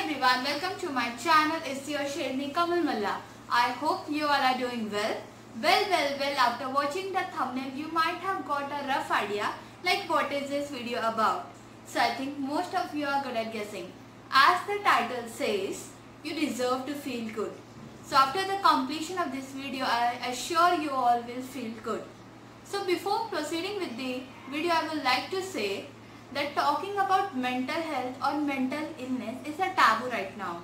everyone, welcome to my channel. It's your Sherni Kamal Malla. I hope you all are doing well. Well, after watching the thumbnail you might have got a rough idea like what is this video about. So I think most of you are good at guessing. As the title says, you deserve to feel good. So after the completion of this video, I assure you all will feel good. So before proceeding with the video, I would like to say that talking about mental health or mental illness is a taboo right now.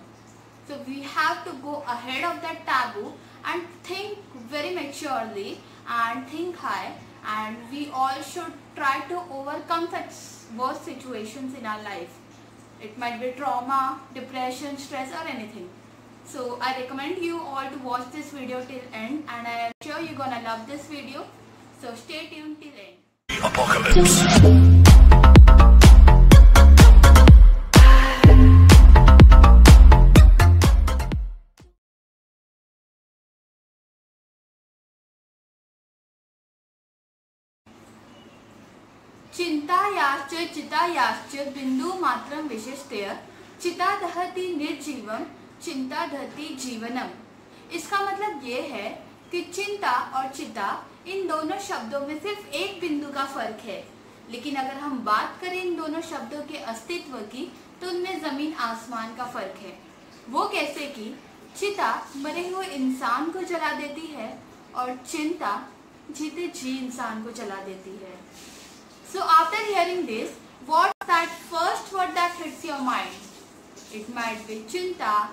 So we have to go ahead of that taboo and think very maturely and think high, and we all should try to overcome such worst situations in our life. It might be trauma, depression, stress or anything. So I recommend you all to watch this video till end, and I am sure you're gonna love this video. So stay tuned till end. Apocalypse. चिंतायाश्च चितायाश्च बिंदु मात्रम विशेषतय चिता दहति निर्जीवम चिंता दहति जीवनम। इसका मतलब ये है कि चिंता और चिता इन दोनों शब्दों में सिर्फ एक बिंदु का फर्क है, लेकिन अगर हम बात करें इन दोनों शब्दों के अस्तित्व की तो उनमें जमीन आसमान का फर्क है। वो कैसे कि चिता मरे हुए इंसान को जला देती है और चिंता जीते जी इंसान को जला देती है। So after hearing this, what's that first word that hits your mind? It might be chinta,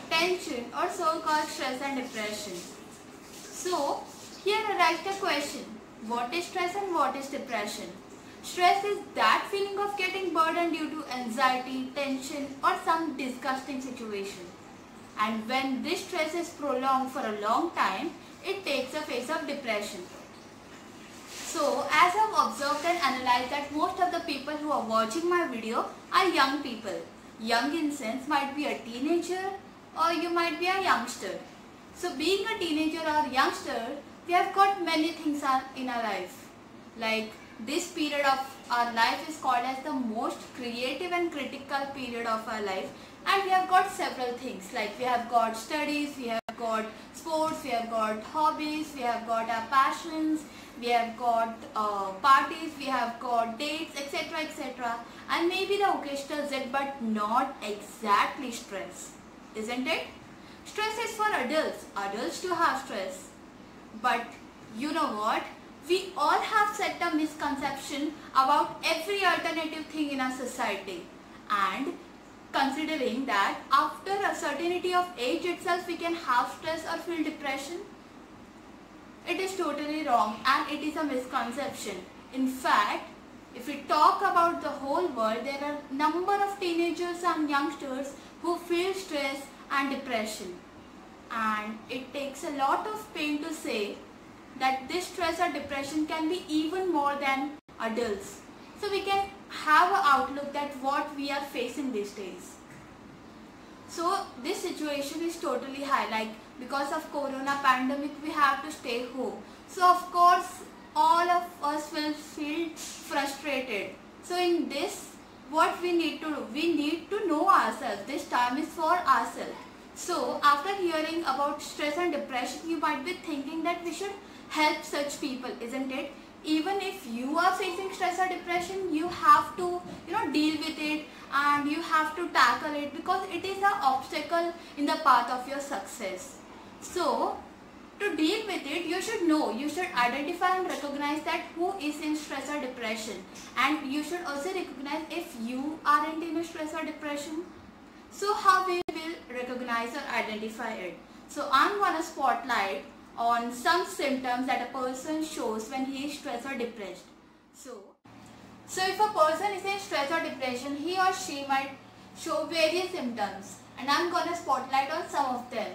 tension or so-called stress and depression. So here arise the question, what is stress and what is depression? Stress is that feeling of getting burdened due to anxiety, tension or some disgusting situation. And when this stress is prolonged for a long time, it takes the face of depression. So as I have observed and analyzed that most of the people who are watching my video are young people. Young in sense might be a teenager or you might be a youngster. So being a teenager or youngster, we have got many things in our life. Like this period of our life is called as the most creative and critical period of our life, and we have got several things like we have got studies, we have got sports, we have got hobbies, we have got our passions, we have got parties, we have got dates, etc., and maybe the occasional Z, but not exactly stress, isn't it? Stress is for adults to have stress. But you know what? We all have set a misconception about every alternative thing in our society, and considering that after a certainty of age itself we can have stress or feel depression, it is totally wrong and it is a misconception. In fact, if we talk about the whole world, there are a number of teenagers and youngsters who feel stress and depression, and it takes a lot of pain to say that this stress or depression can be even more than adults. So we can have an outlook that what we are facing these days. So this situation is totally high, like because of corona pandemic we have to stay home. So of course all of us will feel frustrated. So in this, what we need to do, we need to know ourselves. This time is for ourselves. So after hearing about stress and depression, you might be thinking that we should help such people, isn't it? Even if you are facing stress or depression, you have to deal with it and you have to tackle it, because it is an obstacle in the path of your success. So to deal with it, you should know, you should identify and recognize that who is in stress or depression, and you should also recognize if you aren't in a stress or depression. So how we will recognize or identify it? So I'm gonna spotlight on some symptoms that a person shows when he is stressed or depressed. So if a person is in stress or depression, he or she might show various symptoms, and I'm gonna spotlight on some of them.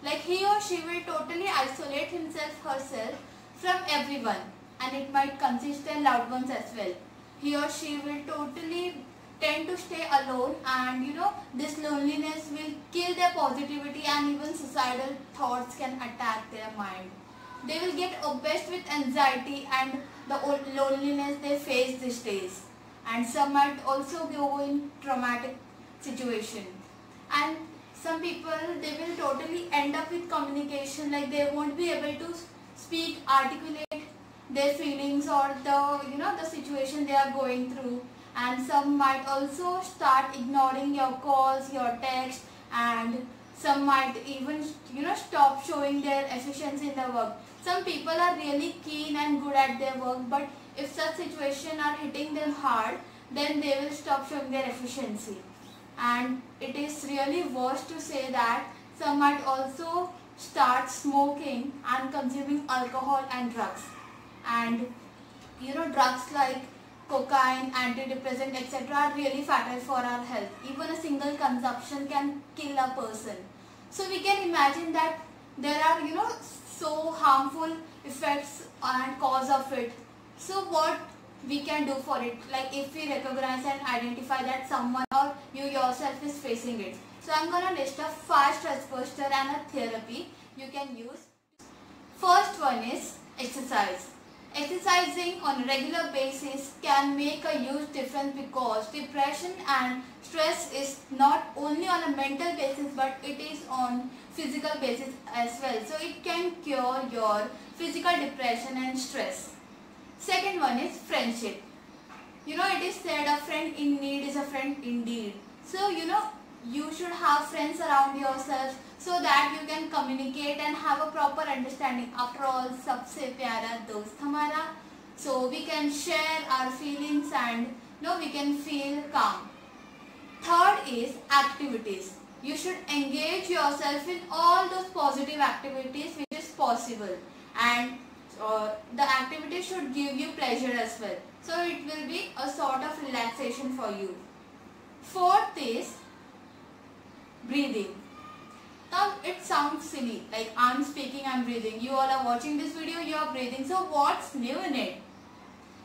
Like he or she will totally isolate himself, herself from everyone, and it might consist their loved ones as well. He or she will totally tend to stay alone, and this loneliness will kill their positivity, and even suicidal thoughts can attack their mind. They will get obsessed with anxiety and the loneliness they face these days, and some might also go in traumatic situation. and some people, they will totally end up with communication, like they won't be able to speak, articulate their feelings or the situation they are going through. And some might also start ignoring your calls, your texts, and some might even stop showing their efficiency in the work. Some people are really keen and good at their work, but if such situations are hitting them hard, then they will stop showing their efficiency. And it is really worse to say that some might also start smoking and consuming alcohol and drugs. And drugs like cocaine, antidepressant, etc. are really fatal for our health. Even a single consumption can kill a person. So we can imagine that there are so harmful effects and cause of it. So what we can do for it, like if we recognize and identify that someone or you yourself is facing it. So I'm gonna list a 5 stress buster and a therapy you can use. First one is exercise. Exercising on a regular basis can make a huge difference, because depression and stress is not only on a mental basis but it is on physical basis as well. So it can cure your physical depression and stress. Second one is friendship. It is said a friend in need is a friend indeed. So you should have friends around yourself so that you can communicate and have a proper understanding. After all, सबसे प्यारा दोस्त हमारा. So we can share our feelings and we can feel calm. Third is activities. You should engage yourself in all those positive activities which is possible, and the activity should give you pleasure as well. So it will be a sort of relaxation for you. Fourth is breathing. Now it sounds silly, like I'm speaking, I'm breathing. You all are watching this video, you are breathing. So what's new in it?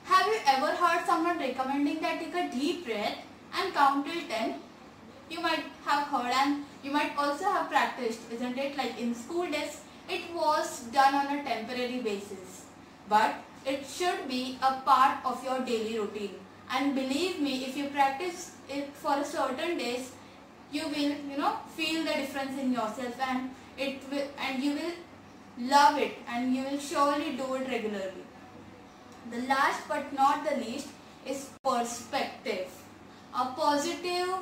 Have you ever heard someone recommending that take a deep breath and count till 10? You might have heard and you might also have practiced, isn't it? Like in school days, it was done on a temporary basis. But it should be a part of your daily routine. And believe me, if you practice it for a certain days, you will feel the difference in yourself, and you will love it, and you will surely do it regularly. The last but not the least is perspective. A positive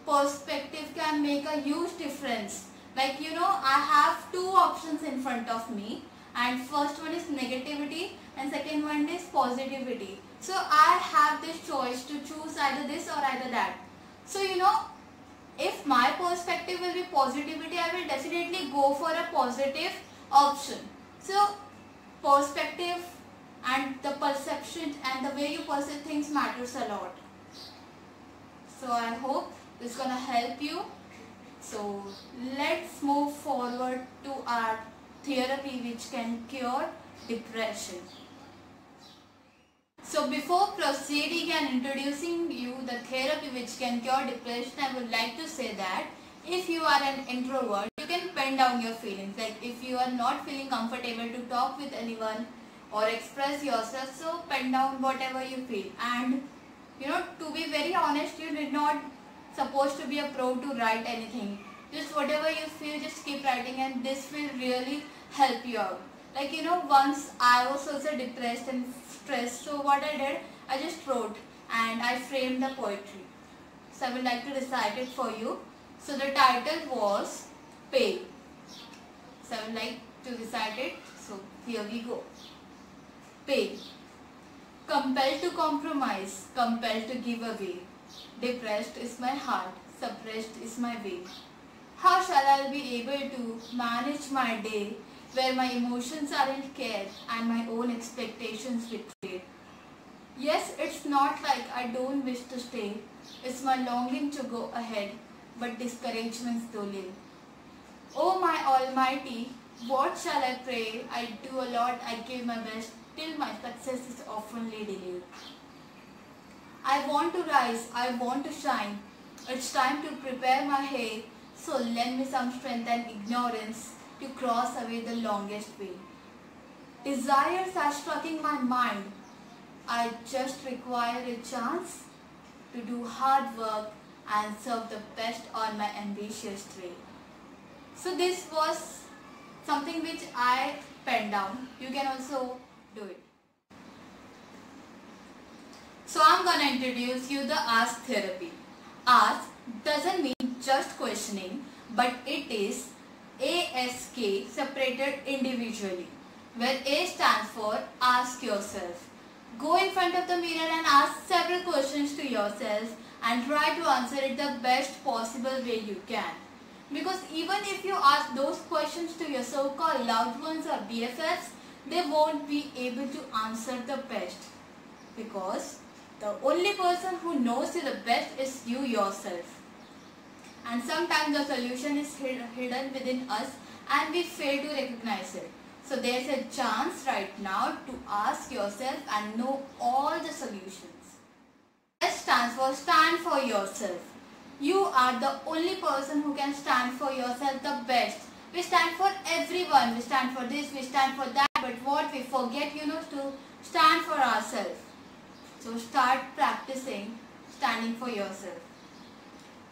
perspective can make a huge difference. Like I have 2 options in front of me, and first one is negativity and second one is positivity. So I have this choice to choose either this or either that. So if my perspective will be positivity, I will definitely go for a positive option. So perspective and the perception and the way you perceive things matters a lot. So I hope this is gonna help you. So let's move forward to our therapy which can cure depression. So before proceeding and introducing you the therapy which can cure depression, I would like to say that if you are an introvert, you can pen down your feelings. Like if you are not feeling comfortable to talk with anyone or express yourself, so pen down whatever you feel. And to be very honest, you did not supposed to be a pro to write anything. Just whatever you feel, just keep writing, and this will really help you out. Like once I was also depressed and stressed, so what I did, I just wrote and I framed the poetry. So I would like to recite it for you. So the title was Pain. So I would like to recite it. So here we go. Pain. Compelled to compromise, compelled to give away. Depressed is my heart, suppressed is my way. How shall I be able to manage my day where my emotions aren't cared and my own expectations betrayed? Yes, it's not like I don't wish to stay. It's my longing to go ahead, but discouragements do live. Oh my Almighty, what shall I pray? I do a lot, I give my best, till my success is oftenly delayed. I want to rise, I want to shine. It's time to prepare my hay, so lend me some strength and ignorance to cross away the longest way. Desires are striking my mind. I just require a chance to do hard work and serve the best on my ambitious trail. So this was something which I penned down. You can also do it. So I'm gonna introduce you the ask therapy. Ask doesn't mean just questioning, but it is ASK separated individually, where A stands for ask yourself. Go in front of the mirror and ask several questions to yourself and try to answer it the best possible way you can. Because even if you ask those questions to your so-called loved ones or BFFs, they won't be able to answer the best. Because the only person who knows you the best is you yourself. And sometimes the solution is hidden within us and we fail to recognize it. So there's a chance right now to ask yourself and know all the solutions. S stands for stand for yourself. You are the only person who can stand for yourself the best. We stand for everyone. We stand for this, we stand for that. But what we forget, to stand for ourselves. So start practicing standing for yourself.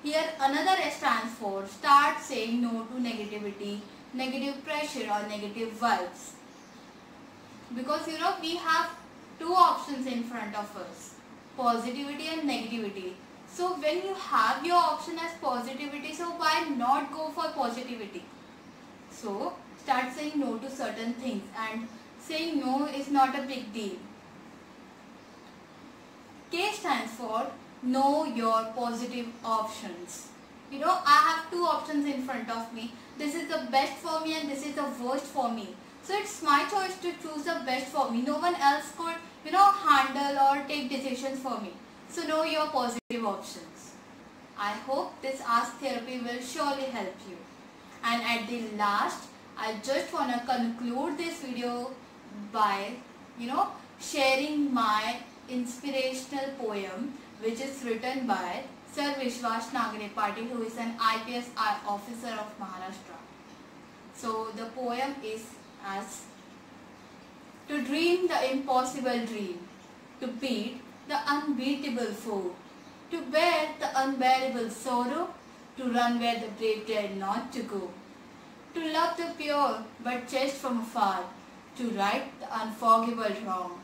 Here another S stands for start saying no to negativity, negative pressure or negative vibes. Because we have two options in front of us, positivity and negativity. So when you have your option as positivity, so why not go for positivity? So start saying no to certain things, and saying no is not a big deal. K stands for know your positive options. I have two options in front of me. This is the best for me and this is the worst for me. So it's my choice to choose the best for me. No one else could, handle or take decisions for me. So know your positive options. I hope this ask therapy will surely help you. And at the last, I just want to conclude this video by, sharing my inspirational poem, which is written by Sir Vishwas Nagare Patil, who is an IPS officer of Maharashtra. So the poem is as: to dream the impossible dream, to beat the unbeatable foe, to bear the unbearable sorrow, to run where the brave dare not to go, to love the pure but chased from afar, to right the unforgivable wrong,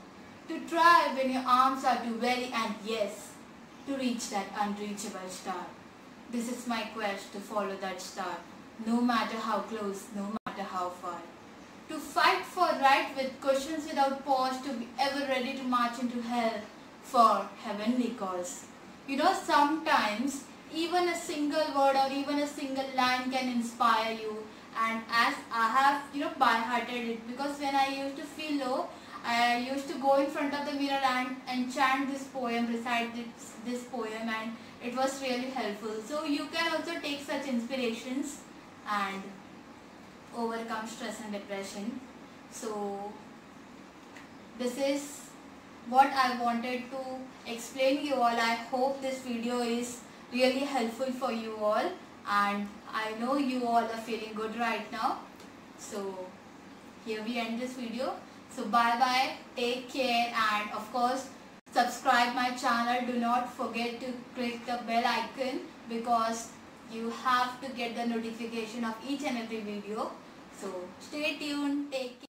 to try when your arms are too weary, and yes, to reach that unreachable star. This is my quest to follow that star, no matter how close, no matter how far. To fight for right with questions without pause, to be ever ready to march into hell for heavenly cause. Sometimes even a single word or even a single line can inspire you, and as I have by-hearted it, because when I used to feel low, I used to go in front of the mirror and chant this poem, recite this poem, and it was really helpful. So you can also take such inspirations and overcome stress and depression. So this is what I wanted to explain you all. I hope this video is really helpful for you all, and I know you all are feeling good right now. So here we end this video. So bye bye, take care, and of course subscribe my channel. Do not forget to click the bell icon, because you have to get the notification of each and every video. So stay tuned, take care.